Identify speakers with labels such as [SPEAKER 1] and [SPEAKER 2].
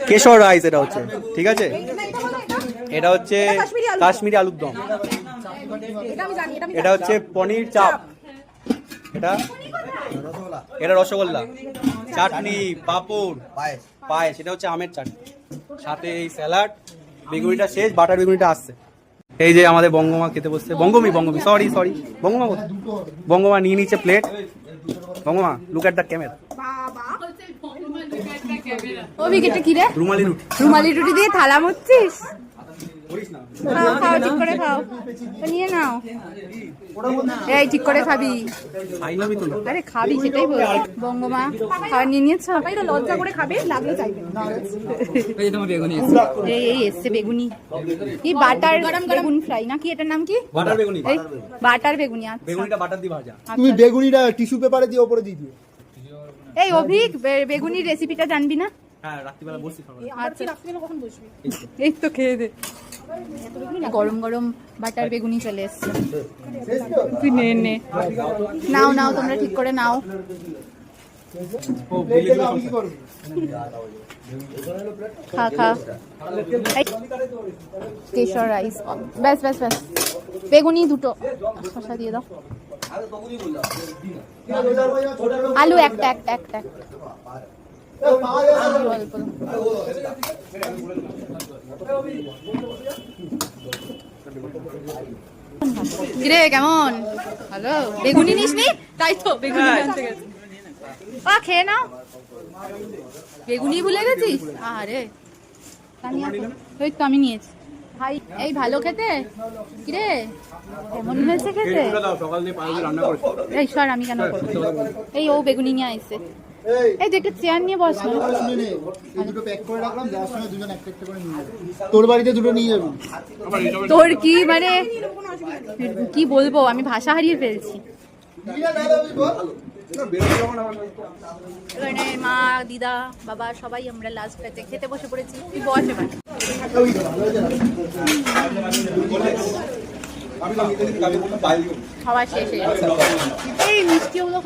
[SPEAKER 1] কেশর রাইস এটা হচ্ছে, ঠিক আছে। এটা হচ্ছে কাশ্মীরি আলুর দম, এটা হচ্ছে পনির চাপ, এটা রসগোল্লা, চাটনি, পাঁপড়, পায়েস, এটা হচ্ছে আমের চাটনি, সাথে এই স্যালাড, বেগুনিটা শেষ, বাটার বেগুনিটা আসছে। এই যে আমাদের বঙ্গমা খেতে বসছে, বঙ্গমি সরি বঙ্গমা কোথায়? বঙ্গমা নিয়ে নিচ্ছে প্লেট। বঙ্গমা, লুক এট দ্য ক্যামেরা।
[SPEAKER 2] রুমালি রুটি দিয়ে থালা মুচ্ছিস? খাও ঠিক করে খাও, নিয়ে নাও। এই ঠিক করে খাবি, আরে খাবি সেটাই বলছি। বঙ্গমা খাবার নিয়ে নিয়েছো? লজ্জা করে খাবে, লাগলে চাইবে। এই এসছে বেগুনি, কি বাটার বেগুন ফ্রাই নাকি এটার নাম কি?
[SPEAKER 1] বাটার বেগুনি।
[SPEAKER 2] এই বাটার বেগুনি।
[SPEAKER 1] বেগুনিটা বাটার দিয়ে ভাজা।
[SPEAKER 3] তুমি বেগুনিটা টিস্যু পেপারে দিয়ে উপরে দিয়ে দিও।
[SPEAKER 2] এই অভিক, বেগুনির রেসিপিটা জানবি না?
[SPEAKER 1] হ্যাঁ, রাত্রিবেলা বসি খাবো।
[SPEAKER 2] আচ্ছা, রাত্রিবেলা কখন বসবি? এই তো খেয়ে দে। গরম গরম বাটার বেগুনি চলে এসছে। তুই নে নাও তোমরা ঠিক করে নাও। খা কেশর রাইস, ব্যাস বেগুনি দুটো, শসা দিয়ে দাও, আলু একটা কিরে কেমন? ভালো। বেগুনি নিসনি? তাই তো বেগুনি আনতে গেছি। খেয়ে নাও। বেগুনি ভুলে গেছিস? আরে ওই তো আমি নিয়েছি ভাই। এই ভালো খেতে? কিরে কেমন হয়েছে খেতে? এই সর, আমি কেন করবো? এই ও বেগুনি নিয়ে আইছে। এই একটা চেয়ার নিয়ে বস।
[SPEAKER 3] দুটো প্যাক করে রাখলাম, যাওয়ার সময় দুজন একটা করে নিয়ে যাবে। তোর বাড়িতে দুটো নিয়ে যাবি।
[SPEAKER 2] তোর কি মানে কি বলবো, আমি ভাষা হারিয়ে ফেলছি। এখানে মা, দিদা, বাবা সবাই আমরা লাস্ট ব্যাচে খেতে বসে পড়েছি। তুই বস এবার। খাওয়া শেষ। এই মিষ্টি হলো।